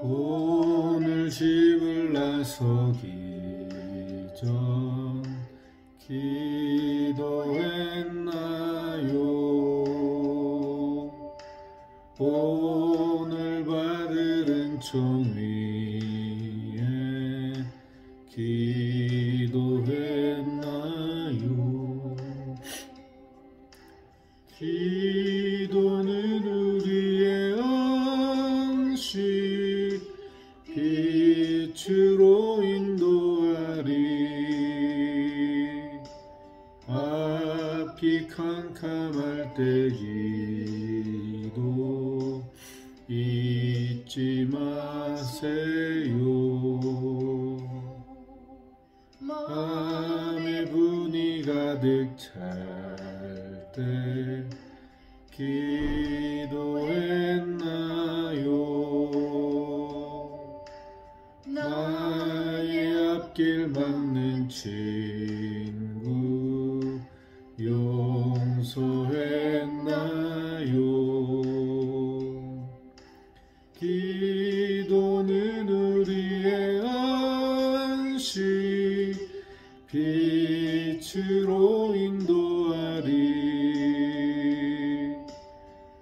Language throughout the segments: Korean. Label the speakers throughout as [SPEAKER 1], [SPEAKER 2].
[SPEAKER 1] 오늘 집을 나서기 전 기도했나요? 오늘 받을 은총 위에 기도했나요? 기도는 우리의 안식 빛으로 인도하리. 앞이 캄캄할 때 기도 잊지 마세요. 마음의 분이 가득 찰 때 기도했나요? 나의 앞길 막는 친구 용서했나요? 기도는 우리의 안식 빛으로 인도하리.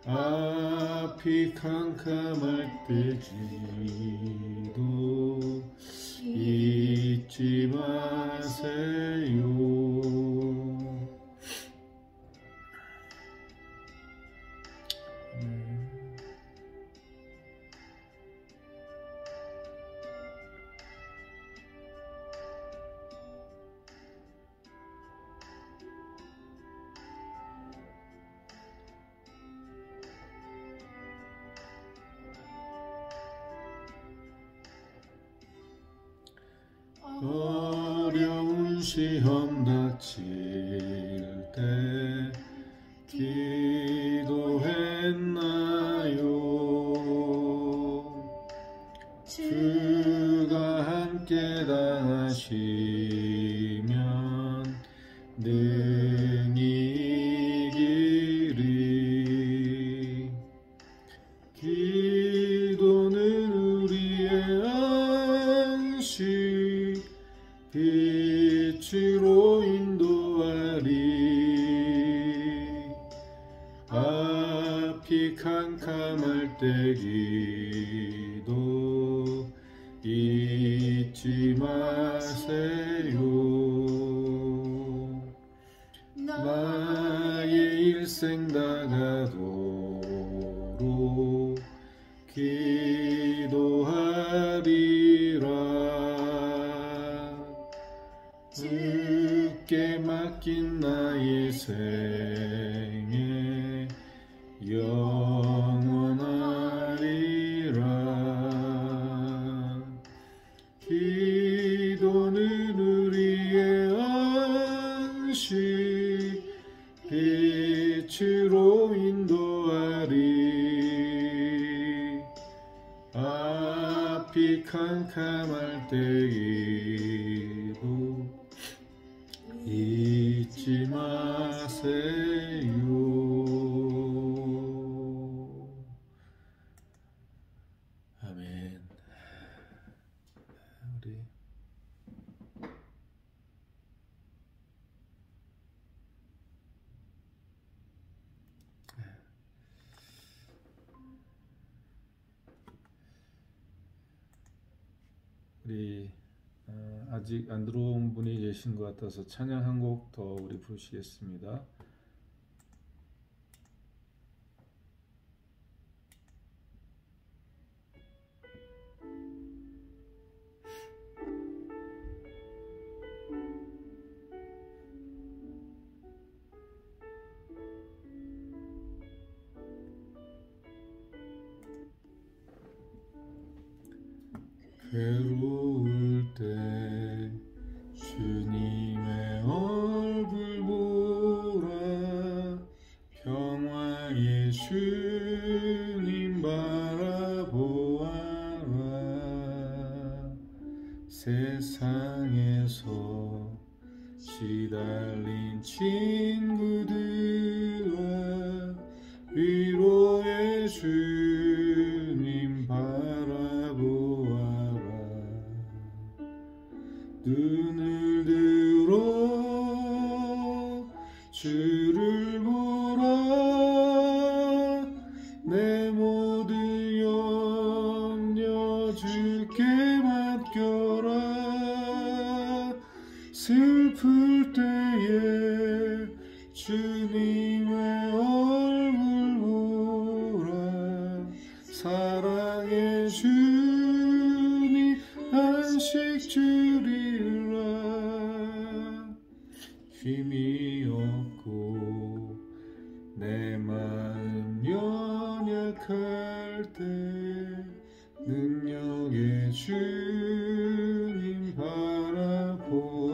[SPEAKER 1] 앞이 캄캄할 때 기도 잊지 마세요. 어려운 시험 닥칠 때 기도했나요? 주가 함께 당하시면 능히 이기리. 기도는 우리의 안식 빛으로 인도하리. 앞이 캄캄할 때 기도 잊지 마세요. 나의 일생 다가도록 기도하리라. 주께 맡긴 나의 생애 영원하리라. 기도는 우리의 안식 빛으로 인도하리. 앞이 캄캄할 때 기도 잊지 마세요. 아멘. 우리 아직 안 들어온 분이 계신 것 같아서 찬양 한 곡 더 우리 부르시겠습니다. 괴로울 때 주님의 얼굴 보라. 평화의 주님 바라보아라. 세상에서 시달린 친구들아 위로의 주님 바라보아라. 눈을 들어 주를 보라. 내 모든 염려 주께 맡겨라. 슬플 때에 주님의 얼굴 보라. 사랑의 주님 안식 주리라. 힘이 없고 내 마음 연약할 때 능력의 주님 바라보아라.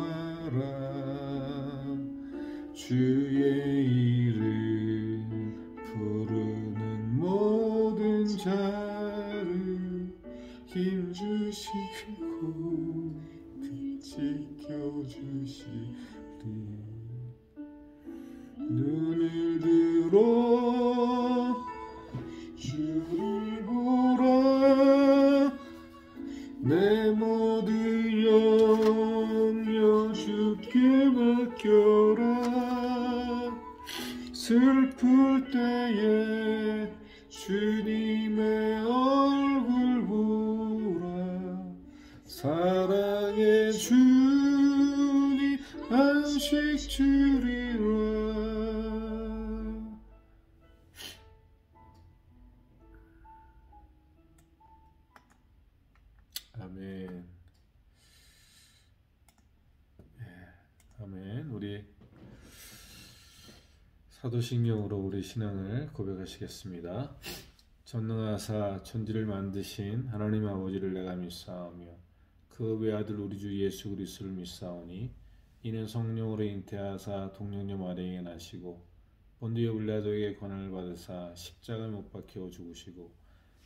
[SPEAKER 1] 주의 이름 부르는 모든 자를 힘주시고 지켜주시리. 눈을 들어 주를 보라. 내 모든 염려 주께 맡겨라. 슬플 때에 주님의 얼굴 보라. 사랑의 주님 안식 주리라. 아멘. 아멘. 우리 사도신경으로 우리 신앙을 고백하시겠습니다. 전능하사 천지를 만드신 하나님 아버지를 내가 믿사오며 그 외아들 우리 주 예수 그리스도를 믿사오니 이는 성령으로 잉태하사 동정녀 마리아에게 나시고 본디오 빌라도에게 고난을 받으사 십자가에 못 박혀 죽으시고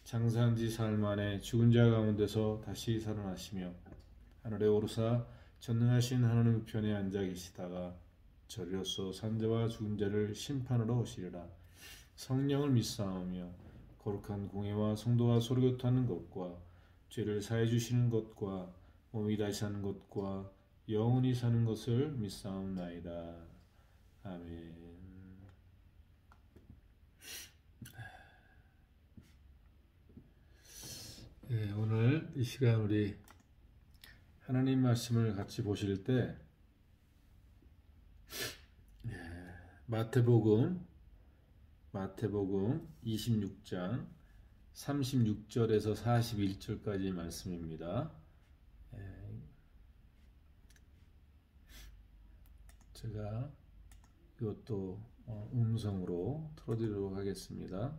[SPEAKER 1] 장사한 지 사흘 만에 죽은 자 가운데서 다시 살아나시며 하늘에 오르사 전능하신 하나님 우편에 앉아 계시다가 저리로서 산자와 죽은 자를 심판하러 오시리라. 성령을 믿사오며 거룩한 공회와 성도와 소리교통하는 것과 죄를 사해 주시는 것과 몸이 다시 사는 것과 영원히 사는 것을 믿사옵나이다. 아멘. 네, 오늘 이 시간 우리 하나님 말씀을 같이 보실 때 마태복음 26장 36절에서 41절까지 말씀입니다. 제가 이것도 음성으로 틀어드리도록 하겠습니다.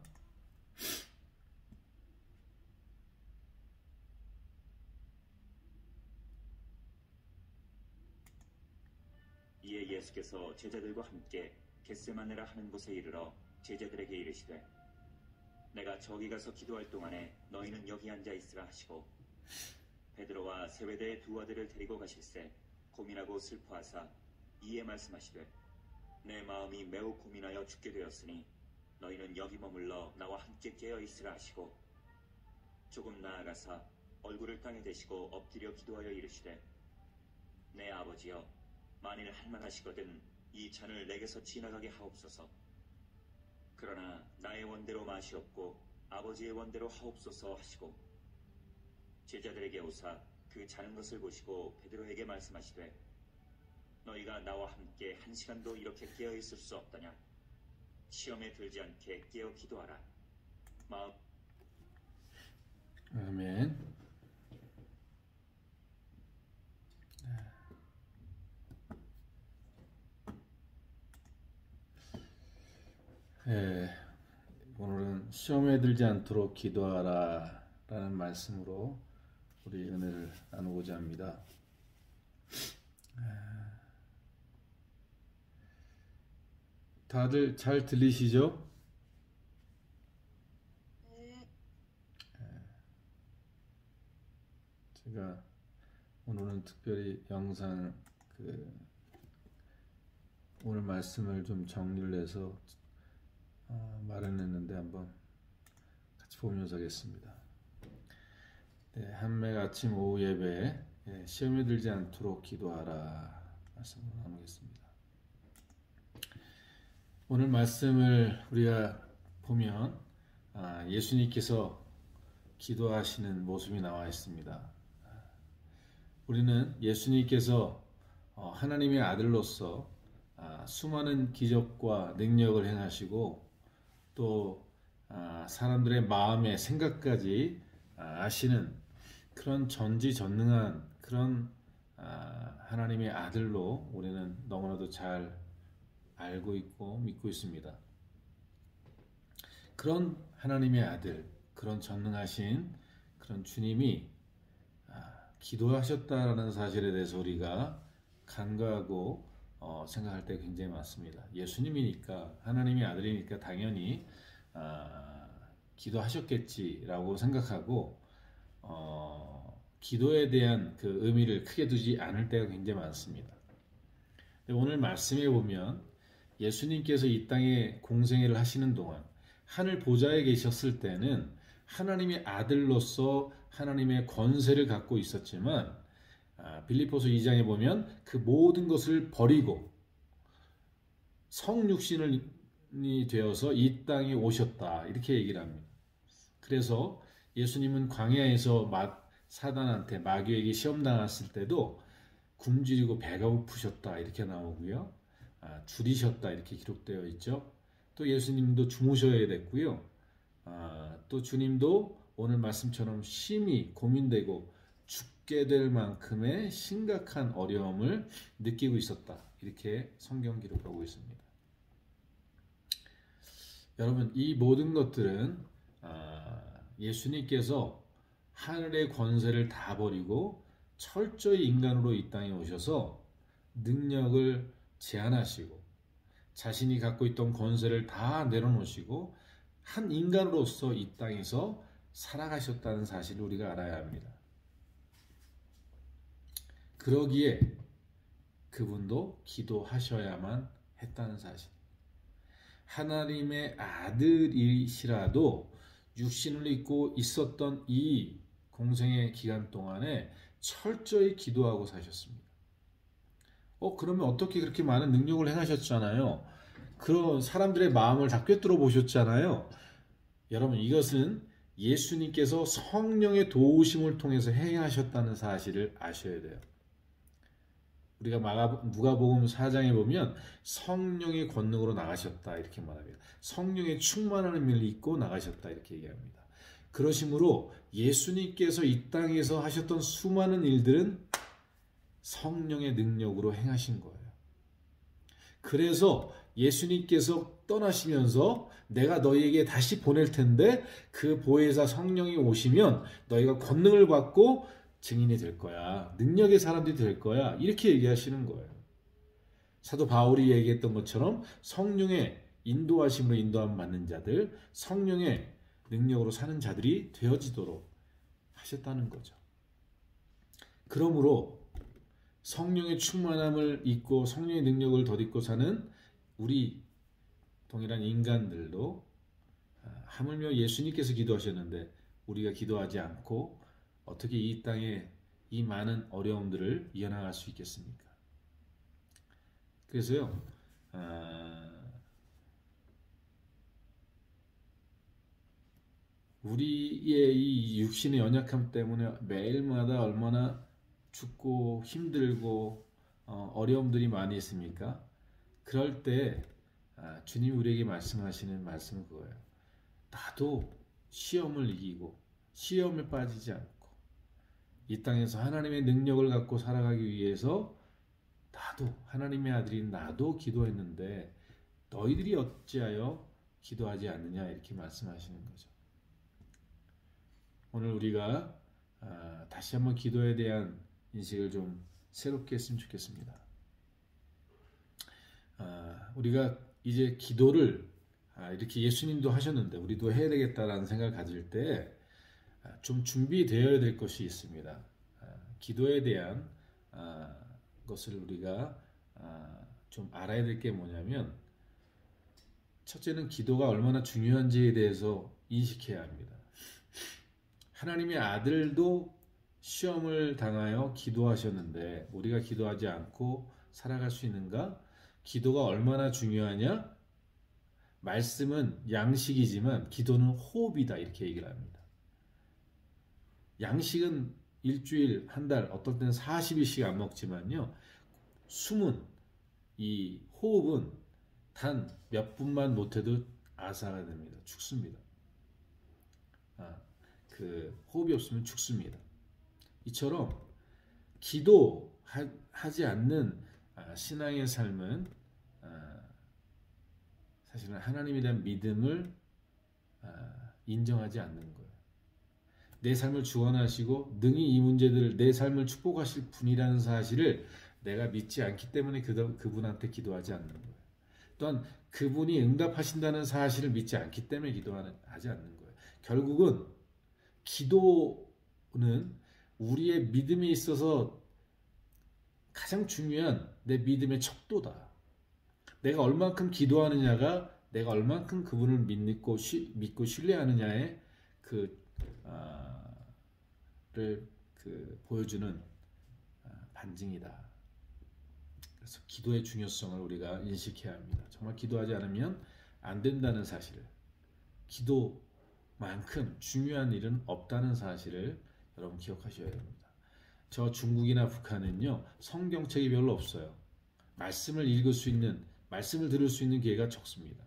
[SPEAKER 2] 이에 예수께서 제자들과 함께 겟세마네라 하는 곳에 이르러 제자들에게 이르시되 내가 저기 가서 기도할 동안에 너희는 여기 앉아 있으라 하시고 베드로와 세베대의 두 아들을 데리고 가실새 고민하고 슬퍼하사 이에 말씀하시되 내 마음이 매우 고민하여 죽게 되었으니 너희는 여기 머물러 나와 함께 깨어 있으라 하시고 조금 나아가사 얼굴을 땅에 대시고 엎드려 기도하여 이르시되 내 아버지여 만일 할만하시거든 이 잔을 내게서 지나가게 하옵소서. 그러나 나의 원대로 마시옵고 아버지의 원대로 하옵소서 하시고 제자들에게 오사 그 자는 것을 보시고 베드로에게 말씀하시되 너희가 나와 함께 한 시간도 이렇게 깨어 있을 수 없다냐. 시험에 들지 않게 깨어 기도하라.
[SPEAKER 1] 아멘. 오늘은 시험에 들지 않도록 기도하라 라는 말씀으로 우리 은혜를 나누고자 합니다. 다들 잘 들리시죠? 제가 오늘은 특별히 영상 오늘 말씀을 좀 정리를 해서 마련했는데 한번 같이 보면서 하겠습니다. 네, 한맥 아침 오후 예배 시험에 들지 않도록 기도하라 말씀을 나누겠습니다. 오늘 말씀을 우리가 보면 예수님께서 기도하시는 모습이 나와 있습니다. 우리는 예수님께서 하나님의 아들로서 수많은 기적과 능력을 행하시고 또 사람들의 마음의 생각까지 아시는 그런 전지전능한 그런 하나님의 아들로 우리는 너무나도 잘 알고 있고 믿고 있습니다. 그런 하나님의 아들, 그런 전능하신 그런 주님이 기도하셨다라는 사실에 대해서 우리가 간과하고 생각할 때 굉장히 많습니다. 예수님이니까 하나님의 아들이니까 당연히 기도하셨겠지라고 생각하고 기도에 대한 그 의미를 크게 두지 않을 때가 굉장히 많습니다. 오늘 말씀에 보면 예수님께서 이 땅에 공생애를 하시는 동안 하늘 보좌에 계셨을 때는 하나님의 아들로서 하나님의 권세를 갖고 있었지만 빌립보서 2장에 보면 그 모든 것을 버리고 성육신이 되어서 이 땅에 오셨다 이렇게 얘기를 합니다. 그래서 예수님은 광야에서 사단한테 마귀에게 시험당했을 때도 굶주리고 배가 고프셨다 이렇게 나오고요. 줄이셨다 이렇게 기록되어 있죠. 또 예수님도 주무셔야 됐고요. 또 주님도 오늘 말씀처럼 심히 고민되고 죽게 될 만큼의 심각한 어려움을 느끼고 있었다. 이렇게 성경 기록하고 있습니다. 여러분, 이 모든 것들은 예수님께서 하늘의 권세를 다 버리고 철저히 인간으로 이 땅에 오셔서 능력을 제한하시고 자신이 갖고 있던 권세를 다 내려놓으시고 한 인간으로서 이 땅에서 살아가셨다는 사실을 우리가 알아야 합니다. 그러기에 그분도 기도하셔야만 했다는 사실. 하나님의 아들이시라도 육신을 입고 있었던 이 공생의 기간 동안에 철저히 기도하고 사셨습니다. 그러면 어떻게 그렇게 많은 능력을 행하셨잖아요. 그런 사람들의 마음을 다 꿰뚫어 보셨잖아요. 여러분, 이것은 예수님께서 성령의 도우심을 통해서 행하셨다는 사실을 아셔야 돼요. 우리가 누가복음 4장에 보면 성령의 권능으로 나가셨다 이렇게 말합니다. 성령의 충만함을 입고 나가셨다 이렇게 얘기합니다. 그러심으로 예수님께서 이 땅에서 하셨던 수많은 일들은 성령의 능력으로 행하신 거예요. 그래서 예수님께서 떠나시면서 내가 너희에게 다시 보낼 텐데 그 보혜사 성령이 오시면 너희가 권능을 받고 증인이 될 거야. 능력의 사람들이 될 거야. 이렇게 얘기하시는 거예요. 사도 바울이 얘기했던 것처럼 성령의 인도하심으로 인도함 받는 자들, 성령의 능력으로 사는 자들이 되어지도록 하셨다는 거죠. 그러므로 성령의 충만함을 입고 성령의 능력을 덧입고 사는 우리 동일한 인간들도 하물며 예수님께서 기도하셨는데 우리가 기도하지 않고 어떻게 이 땅에 이 많은 어려움들을 이겨나갈 수 있겠습니까? 그래서요, 우리의 이 육신의 연약함 때문에 매일마다 얼마나 죽고 힘들고 어려움들이 많이 있습니까? 그럴 때 주님이 우리에게 말씀하시는 말씀은 그거예요. 나도 시험을 이기고 시험에 빠지지 않고 이 땅에서 하나님의 능력을 갖고 살아가기 위해서 나도 하나님의 아들인 나도 기도했는데 너희들이 어찌하여 기도하지 않느냐 이렇게 말씀하시는 거죠. 오늘 우리가 다시 한번 기도에 대한 인식을 좀 새롭게 했으면 좋겠습니다. 우리가 이제 기도를 이렇게 예수님도 하셨는데 우리도 해야 되겠다라는 생각을 가질 때 좀 준비되어야 될 것이 있습니다. 기도에 대한 것을 우리가 좀 알아야 될 게 뭐냐면 첫째는 기도가 얼마나 중요한지에 대해서 인식해야 합니다. 하나님의 아들도 시험을 당하여 기도하셨는데 우리가 기도하지 않고 살아갈 수 있는가? 기도가 얼마나 중요하냐? 말씀은 양식이지만 기도는 호흡이다 이렇게 얘기를 합니다. 양식은 일주일, 한 달, 어떨 때는 40일씩 안 먹지만요. 숨은 이 호흡은 단 몇 분만 못해도 아사가 됩니다. 죽습니다. 호흡이 없으면 죽습니다. 이처럼 기도하지 않는 신앙의 삶은 사실은 하나님에 대한 믿음을 인정하지 않는 거예요. 내 삶을 주관하시고 능히 이 문제들을 내 삶을 축복하실 분이라는 사실을 내가 믿지 않기 때문에 그분한테 기도하지 않는 거예요. 또한 그분이 응답하신다는 사실을 믿지 않기 때문에 기도하지 않는 거예요. 결국은 기도는 우리의 믿음에 있어서 가장 중요한 내 믿음의 척도다. 내가 얼만큼 기도하느냐가 내가 얼만큼 그분을 믿고 신뢰하느냐의 보여주는 반증이다. 그래서 기도의 중요성을 우리가 인식해야 합니다. 정말 기도하지 않으면 안 된다는 사실을, 기도만큼 중요한 일은 없다는 사실을 여러분 기억하셔야 됩니다. 저 중국이나 북한은요, 성경책이 별로 없어요. 말씀을 읽을 수 있는, 말씀을 들을 수 있는 기회가 적습니다.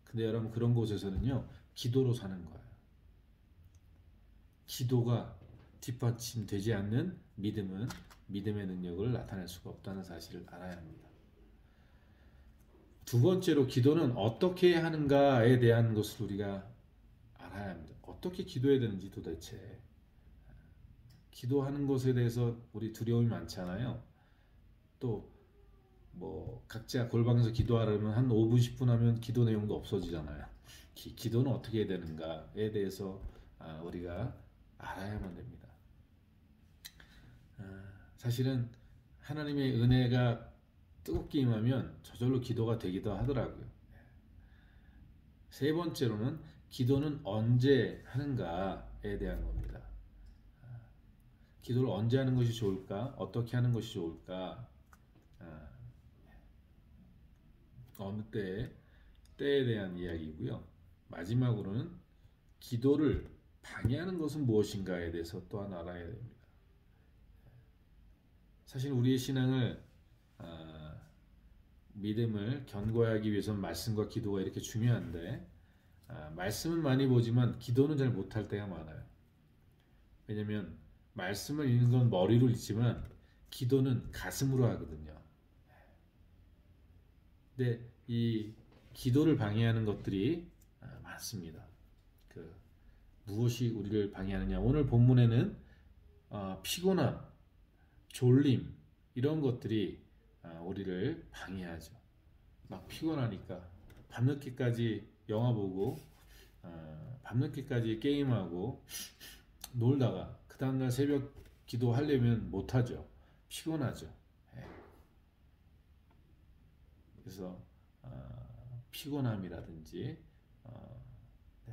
[SPEAKER 1] 근데 여러분 그런 곳에서는요, 기도로 사는 거예요. 기도가 뒷받침되지 않는 믿음은 믿음의 능력을 나타낼 수가 없다는 사실을 알아야 합니다. 두 번째로 기도는 어떻게 하는가에 대한 것을 우리가 알아야 합니다. 어떻게 기도해야 되는지 도대체. 기도하는 것에 대해서 우리 두려움이 많잖아요. 또 각자 골방에서 기도하려면 한 5분 10분 하면 기도 내용도 없어지잖아요. 기도는 어떻게 해야 되는가에 대해서 우리가 알아야만 됩니다. 사실은 하나님의 은혜가 뜨겁게 임하면 저절로 기도가 되기도 하더라고요. 세 번째로는 기도는 언제 하는가에 대한 겁니다. 기도를 언제 하는 것이 좋을까? 어떻게 하는 것이 좋을까? 어느 때에 대한 이야기이고요. 마지막으로는 기도를 방해하는 것은 무엇인가에 대해서 또한 알아야 됩니다. 사실 우리의 신앙을 믿음을 견고하기 위해서는 말씀과 기도가 이렇게 중요한데 말씀은 많이 보지만 기도는 잘 못할 때가 많아요. 왜냐하면 말씀을 읽는 건 머리로 읽지만 기도는 가슴으로 하거든요. 근데 이 기도를 방해하는 것들이 많습니다. 무엇이 우리를 방해하느냐? 오늘 본문에는 피곤함, 졸림 이런 것들이 우리를 방해하죠. 막 피곤하니까 밤늦게까지 영화 보고 밤늦게까지 게임하고 놀다가 그 다음날 새벽 기도하려면 못하죠. 피곤하죠. 그래서 피곤함이라든지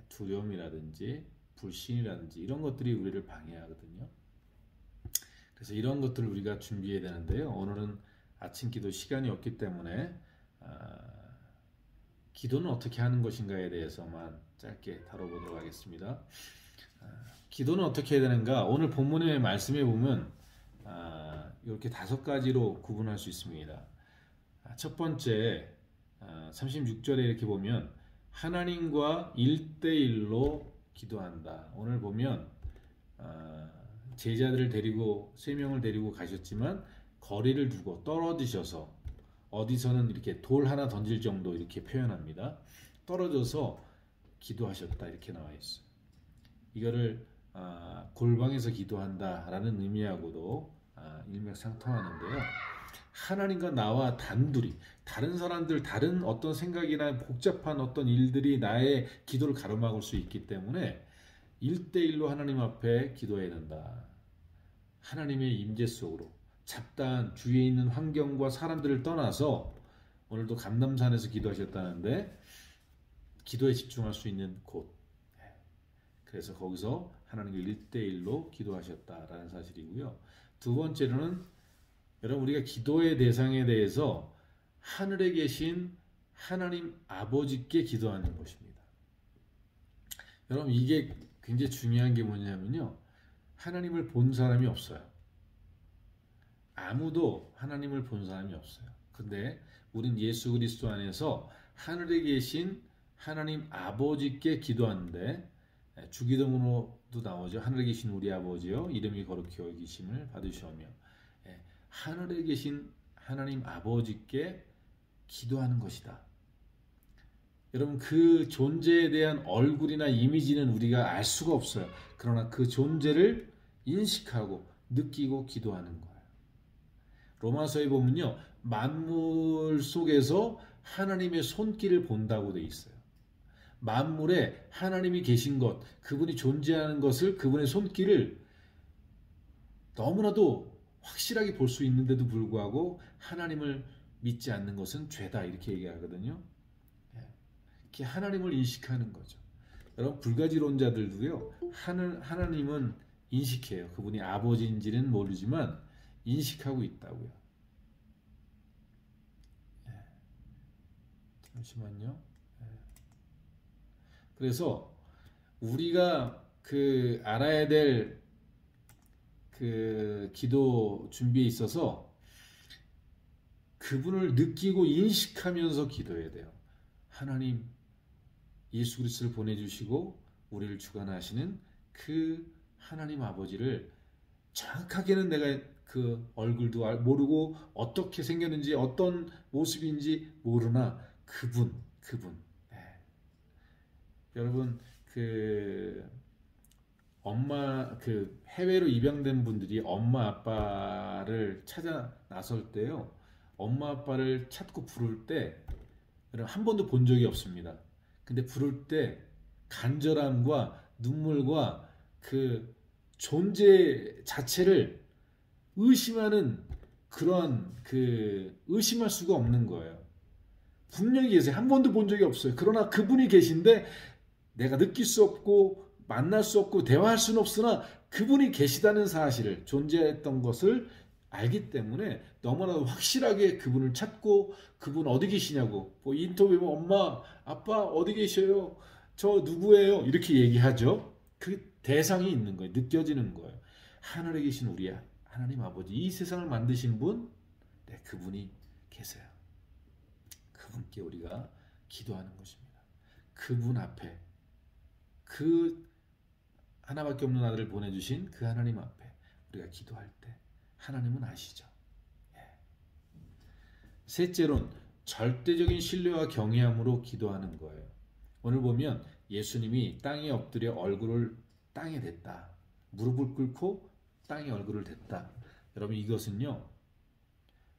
[SPEAKER 1] 두려움이라든지 불신이라든지 이런 것들이 우리를 방해하거든요. 그래서 이런 것들을 우리가 준비해야 되는데요. 오늘은 아침 기도 시간이 없기 때문에 기도는 어떻게 하는 것인가에 대해서만 짧게 다뤄보도록 하겠습니다. 기도는 어떻게 해야 되는가? 오늘 본문의 말씀에 보면 이렇게 5가지로 구분할 수 있습니다. 첫 번째 36절에 이렇게 보면 하나님과 1대1로 기도한다. 오늘 보면 제자들을 데리고 3명을 데리고 가셨지만 거리를 두고 떨어지셔서 어디서는 이렇게 돌 하나 던질 정도 이렇게 표현합니다. 떨어져서 기도하셨다 이렇게 나와 있어요. 이거를 골방에서 기도한다라는 의미하고도 일맥상통하는데요. 하나님과 나와 단둘이 다른 사람들 다른 어떤 생각이나 복잡한 어떤 일들이 나의 기도를 가로막을 수 있기 때문에 1대1로 하나님 앞에 기도해야 된다. 하나님의 임재 속으로 잡다한 주위에 있는 환경과 사람들을 떠나서 오늘도 감람산에서 기도하셨다는데 기도에 집중할 수 있는 곳. 그래서 거기서 하나님께 1대1로 기도하셨다라는 사실이고요. 두 번째로는 여러분 우리가 기도의 대상에 대해서 하늘에 계신 하나님 아버지께 기도하는 것입니다. 여러분 이게 굉장히 중요한 게 뭐냐면요. 하나님을 본 사람이 없어요. 아무도 하나님을 본 사람이 없어요. 근데 우린 예수 그리스도 안에서 하늘에 계신 하나님 아버지께 기도하는데 주기도문으로도 나오죠. 하늘에 계신 우리 아버지요 이름이 거룩히 여기심을 받으시오며 하늘에 계신 하나님 아버지께 기도하는 것이다. 여러분 그 존재에 대한 얼굴이나 이미지는 우리가 알 수가 없어요. 그러나 그 존재를 인식하고 느끼고 기도하는 거예요. 로마서에 보면요. 만물 속에서 하나님의 손길을 본다고 돼 있어요. 만물에 하나님이 계신 것, 그분이 존재하는 것을 그분의 손길을 너무나도 확실하게 볼 수 있는데도 불구하고 하나님을 믿지 않는 것은 죄다 이렇게 얘기하거든요. 이렇게 하나님을 인식하는 거죠. 여러분 불가지론자들도요. 하나님은 인식해요. 그분이 아버지인지는 모르지만 인식하고 있다고요. 잠시만요. 그래서 우리가 그 알아야 될 그 기도 준비에 있어서 그분을 느끼고 인식하면서 기도해야 돼요. 하나님 예수 그리스도를 보내주시고 우리를 주관하시는 그 하나님 아버지를 정확하게는 내가 그 얼굴도 모르고 어떻게 생겼는지 어떤 모습인지 모르나 그분 여러분 그 해외로 입양된 분들이 엄마 아빠를 찾아 나설 때요. 엄마 아빠를 찾고 부를 때 여러분 한 번도 본 적이 없습니다. 근데 부를 때 간절함과 눈물과 그 존재 자체를 의심하는 그러한 그 의심할 수가 없는 거예요. 분명히 계세요. 한 번도 본 적이 없어요. 그러나 그분이 계신데 내가 느낄 수 없고 만날 수 없고 대화할 수는 없으나 그분이 계시다는 사실을 존재했던 것을 알기 때문에 너무나도 확실하게 그분을 찾고 그분 어디 계시냐고 뭐 인터뷰면 엄마 아빠 어디 계셔요? 저 누구예요? 이렇게 얘기하죠. 그 대상이 있는 거예요. 느껴지는 거예요. 하늘에 계신 우리 하나님 아버지 이 세상을 만드신 분 네, 그분이 계세요. 그분께 우리가 기도하는 것입니다. 그분 앞에 그 하나밖에 없는 아들을 보내주신 그 하나님 앞에 우리가 기도할 때 하나님은 아시죠. 예. 셋째로는 절대적인 신뢰와 경외함으로 기도하는 거예요. 오늘 보면 예수님이 땅에 엎드려 얼굴을 땅에 댔다. 무릎을 꿇고 땅에 얼굴을 댔다. 여러분 이것은요.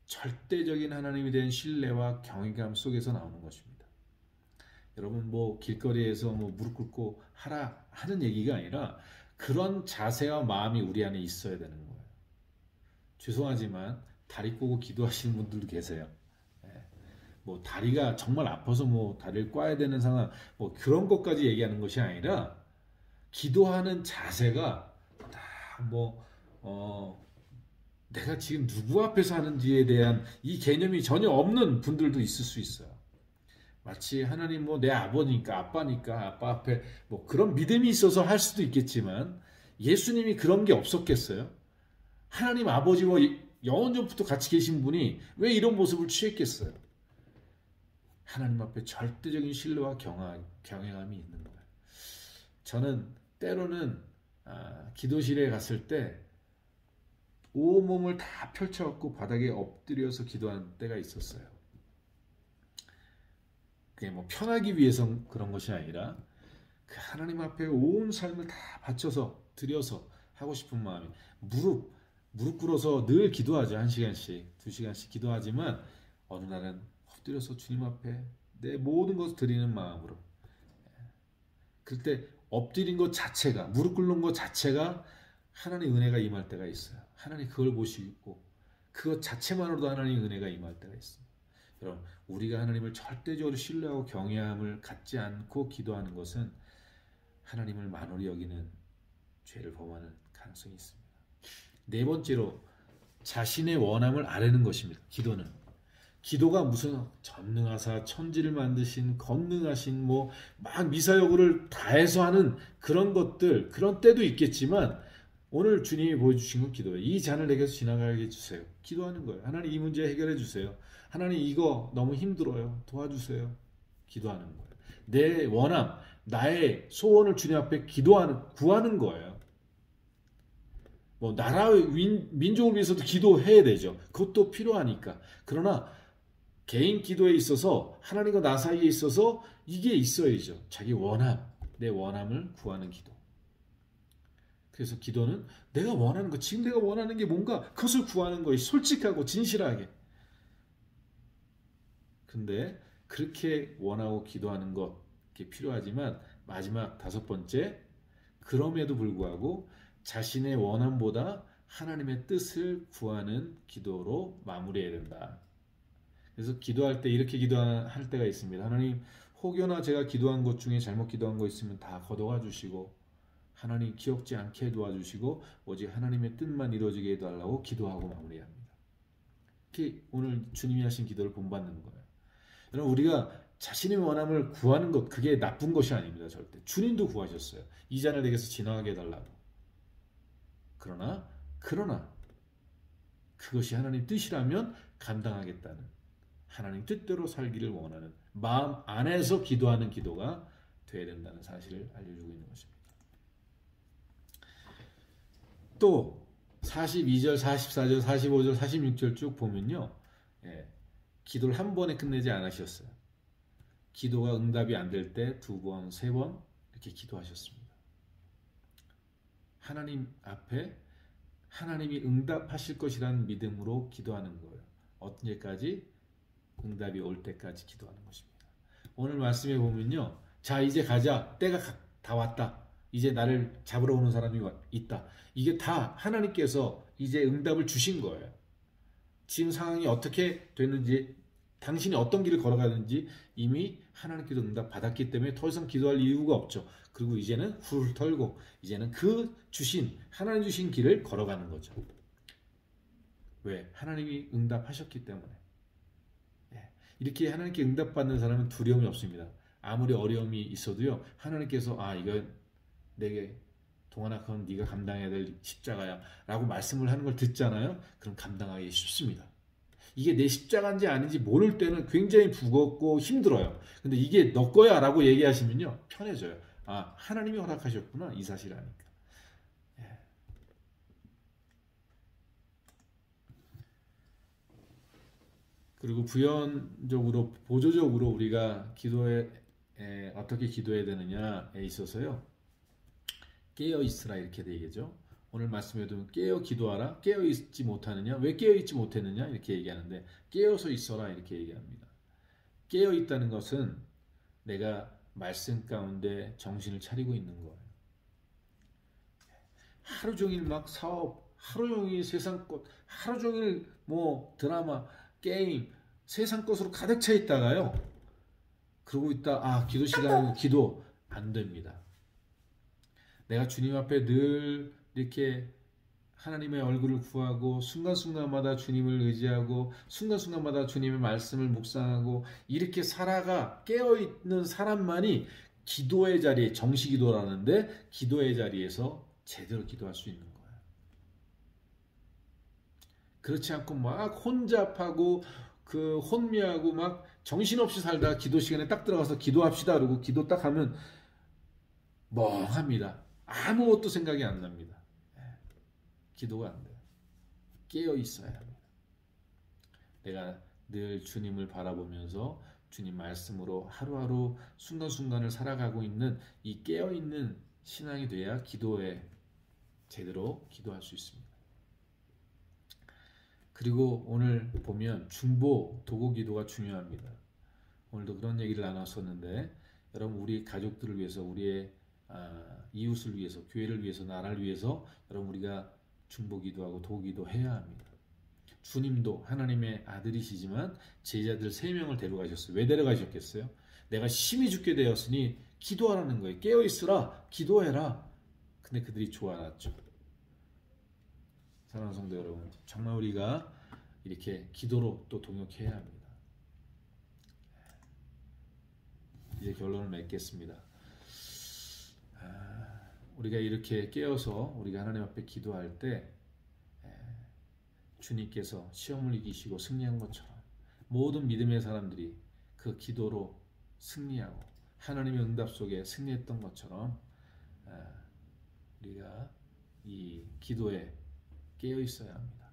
[SPEAKER 1] 절대적인 하나님에 대한 신뢰와 경외감 속에서 나오는 것입니다. 여러분 뭐 길거리에서 뭐 무릎 꿇고 하라 하는 얘기가 아니라 그런 자세와 마음이 우리 안에 있어야 되는 거예요. 죄송하지만 다리 꼬고 기도하시는 분들도 계세요. 뭐 다리가 정말 아파서 뭐 다리를 꽈야 되는 상황 뭐 그런 것까지 얘기하는 것이 아니라 기도하는 자세가 내가 지금 누구 앞에서 하는지에 대한 이 개념이 전혀 없는 분들도 있을 수 있어요. 마치 하나님 뭐 내 아버니까 아빠니까 아빠 앞에 뭐 그런 믿음이 있어서 할 수도 있겠지만 예수님이 그런 게 없었겠어요? 하나님 아버지와 영원전부터 같이 계신 분이 왜 이런 모습을 취했겠어요? 하나님 앞에 절대적인 신뢰와 경외함이 있는 거예요. 저는 때로는 기도실에 갔을 때 온몸을 다 펼쳐갖고 바닥에 엎드려서 기도하는 때가 있었어요. 그게 뭐 편하기 위해서 그런 것이 아니라 그 하나님 앞에 온 삶을 다 바쳐서 드려서 하고 싶은 마음이 무릎 꿇어서 늘 기도하죠. 1시간씩 2시간씩 기도하지만 어느 날은 엎드려서 주님 앞에 내 모든 것을 드리는 마음으로 그때 엎드린 것 자체가 무릎 꿇는 것 자체가 하나님의 은혜가 임할 때가 있어요. 하나님 그걸 보시고 그것 자체만으로도 하나님의 은혜가 임할 때가 있습니다. 여러분, 우리가 하나님을 절대적으로 신뢰하고 경외함을 갖지 않고 기도하는 것은 하나님을 만홀히 여기는 죄를 범하는 가능성이 있습니다. 네 번째로 자신의 원함을 아뢰는 것입니다. 기도가 무슨 전능하사 천지를 만드신 권능하신 뭐 막 미사여구를 다해서 하는 그런 것들, 그런 때도 있겠지만 오늘 주님이 보여주신 건 기도예요. 이 잔을 내게서 지나가게 해주세요. 기도하는 거예요. 하나님 이 문제 해결해 주세요. 하나님 이거 너무 힘들어요. 도와주세요. 기도하는 거예요. 내 원함, 나의 소원을 주님 앞에 구하는 거예요. 뭐 나라 민족을 위해서도 기도해야 되죠. 그것도 필요하니까. 그러나 개인 기도에 있어서 하나님과 나 사이에 있어서 이게 있어야죠. 자기 원함, 내 원함을 구하는 기도. 그래서 기도는 내가 원하는 것, 지금 내가 원하는 게 뭔가 그것을 구하는 거예요. 솔직하고 진실하게. 근데 그렇게 원하고 기도하는 것 필요하지만 마지막 다섯 번째, 그럼에도 불구하고 자신의 원함보다 하나님의 뜻을 구하는 기도로 마무리해야 된다. 그래서 기도할 때 이렇게 기도할 때가 있습니다. 하나님, 혹여나 제가 기도한 것 중에 잘못 기도한 거 있으면 다 걷어가 주시고 하나님 기억지 않게 도와주시고 오직 하나님의 뜻만 이루어지게 해달라고 기도하고 마무리합니다. 이렇게 오늘 주님이 하신 기도를 본받는 거예요. 여러분, 우리가 자신의 원함을 구하는 것, 그게 나쁜 것이 아닙니다. 절대. 주님도 구하셨어요. 이 잔을 내게서 지나가게 해달라고. 그러나 그것이 하나님 뜻이라면 감당하겠다는, 하나님 뜻대로 살기를 원하는 마음 안에서 기도하는 기도가 되어야 된다는 사실을 알려주고 있는 것입니다. 또 42절, 44절, 45절, 46절 쭉 보면요, 기도를 한 번에 끝내지 않으셨어요. 기도가 응답이 안 될 때 두 번, 세 번 이렇게 기도하셨습니다. 하나님 앞에 하나님이 응답하실 것이라는 믿음으로 기도하는 거예요. 언제까지? 응답이 올 때까지 기도하는 것입니다. 오늘 말씀에 보면요, 자 이제 가자, 때가 다 왔다, 이제 나를 잡으러 오는 사람이 있다. 이게 다 하나님께서 이제 응답을 주신 거예요. 지금 상황이 어떻게 됐는지, 당신이 어떤 길을 걸어가는지 이미 하나님께서 응답 받았기 때문에 더 이상 기도할 이유가 없죠. 그리고 이제는 훌 털고 이제는 하나님 주신 길을 걸어가는 거죠. 왜? 하나님이 응답하셨기 때문에. 이렇게 하나님께 응답받는 사람은 두려움이 없습니다. 아무리 어려움이 있어도요, 하나님께서 이건 내게 동안아 그건 네가 감당해야 될 십자가야 라고 말씀을 하는 걸 듣잖아요. 그럼 감당하기 쉽습니다. 이게 내 십자가인지 아닌지 모를 때는 굉장히 무겁고 힘들어요. 근데 이게 너 거야 라고 얘기하시면요, 편해져요. 하나님이 허락하셨구나, 이 사실 아니까. 그리고 부연적으로, 보조적으로 우리가 기도에 어떻게 기도해야 되느냐에 있어서요, 깨어 있으라 이렇게 되겠죠. 오늘 말씀에도 깨어 기도하라. 깨어 있지 못하느냐? 왜 깨어 있지 못했느냐? 이렇게 얘기하는데, 깨어서 있어라 이렇게 얘기합니다. 깨어 있다는 것은 내가 말씀 가운데 정신을 차리고 있는 거예요. 하루 종일 막 사업, 하루 종일 세상 것, 하루 종일 뭐 드라마, 게임, 세상 것으로 가득 차 있다가요, 그러고 있다, 기도 시간에 기도 안 됩니다. 내가 주님 앞에 늘 이렇게 하나님의 얼굴을 구하고 순간순간마다 주님을 의지하고 순간순간마다 주님의 말씀을 묵상하고 이렇게 살아가 깨어있는 사람만이 기도의 자리에, 정시기도라는데 기도의 자리에서 제대로 기도할 수 있는 거예요. 그렇지 않고 막 혼잡하고 혼미하고 막 정신없이 살다가 기도 시간에 딱 들어가서 기도합시다 그러고 기도 딱 하면 멍합니다. 아무것도 생각이 안 납니다. 기도가 안 돼요. 깨어 있어야 합니다. 내가 늘 주님을 바라보면서 주님 말씀으로 하루하루 순간순간을 살아가고 있는 이 깨어있는 신앙이 돼야 기도에 제대로 기도할 수 있습니다. 그리고 오늘 보면 중보, 도구 기도가 중요합니다. 오늘도 그런 얘기를 나눴었는데, 여러분 우리 가족들을 위해서, 우리의 이웃을 위해서, 교회를 위해서, 나라를 위해서 여러분 우리가 중보 기도하고 도구 기도 해야 합니다. 주님도 하나님의 아들이시지만 제자들 3명을 데려가셨어요. 왜 데려가셨겠어요? 내가 심히 죽게 되었으니 기도하라는 거예요. 깨어있으라, 기도해라. 근데 그들이 좋아했죠. 사랑하는 성도 여러분, 정말 우리가 이렇게 기도로 또 동역해야 합니다. 이제 결론을 맺겠습니다. 우리가 이렇게 깨어서 우리가 하나님 앞에 기도할 때 주님께서 시험을 이기시고 승리한 것처럼 모든 믿음의 사람들이 그 기도로 승리하고 하나님의 응답 속에 승리했던 것처럼 우리가 이 기도에 깨어 있어야 합니다.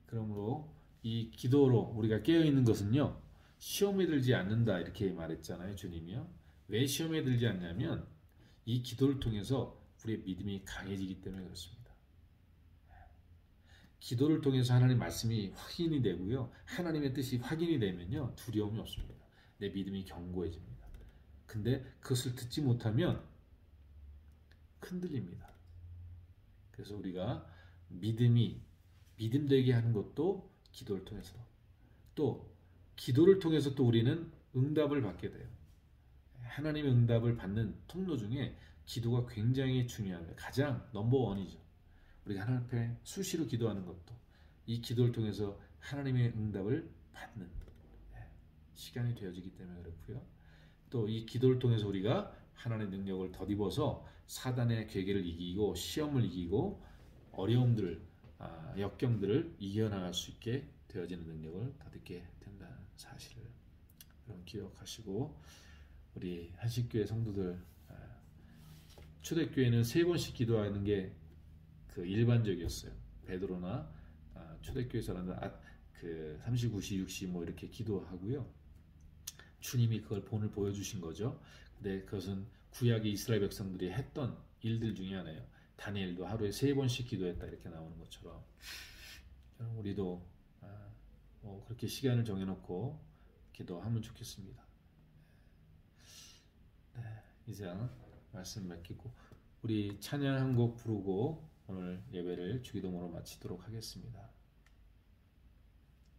[SPEAKER 1] 그러므로 이 기도로 우리가 깨어 있는 것은요, 시험에 들지 않는다 이렇게 말했잖아요, 주님이요. 왜 시험에 들지 않냐면 이 기도를 통해서 우리의 믿음이 강해지기 때문에 그렇습니다. 기도를 통해서 하나님의 말씀이 확인이 되고요, 하나님의 뜻이 확인이 되면요, 두려움이 없습니다. 내 믿음이 견고해집니다. 근데 그것을 듣지 못하면 흔들립니다. 그래서 우리가 믿음 되게 하는 것도 기도를 통해서, 또 기도를 통해서 또 우리는 응답을 받게 돼요. 하나님의 응답을 받는 통로 중에 기도가 굉장히 중요합니다. 가장 넘버원이죠. 우리가 하나님 앞에 수시로 기도하는 것도 이 기도를 통해서 하나님의 응답을 받는 시간이 되어지기 때문에 그렇고요. 또 이 기도를 통해서 우리가 하나님의 능력을 덧입어서 사단의 괴계를 이기고 시험을 이기고 어려움들, 역경들을 이겨나갈 수 있게 되어지는 능력을 덧입게 된다는 사실을 여러분 기억하시고, 우리 한식교회 성도들, 초대교회는 3번씩 기도하는 게 그 일반적이었어요. 베드로나 초대교회 사람들 그 39시, 6시 뭐 이렇게 기도하고요. 주님이 그걸 본을 보여주신 거죠. 근데 그것은 구약의 이스라엘 백성들이 했던 일들 중에 하나예요. 다니엘도 하루에 3번씩 기도했다 이렇게 나오는 것처럼 우리도 그렇게 시간을 정해놓고 기도하면 좋겠습니다. 네, 이상 말씀 맡기고 우리 찬양 한 곡 부르고 오늘 예배를 주기도문으로 마치도록 하겠습니다.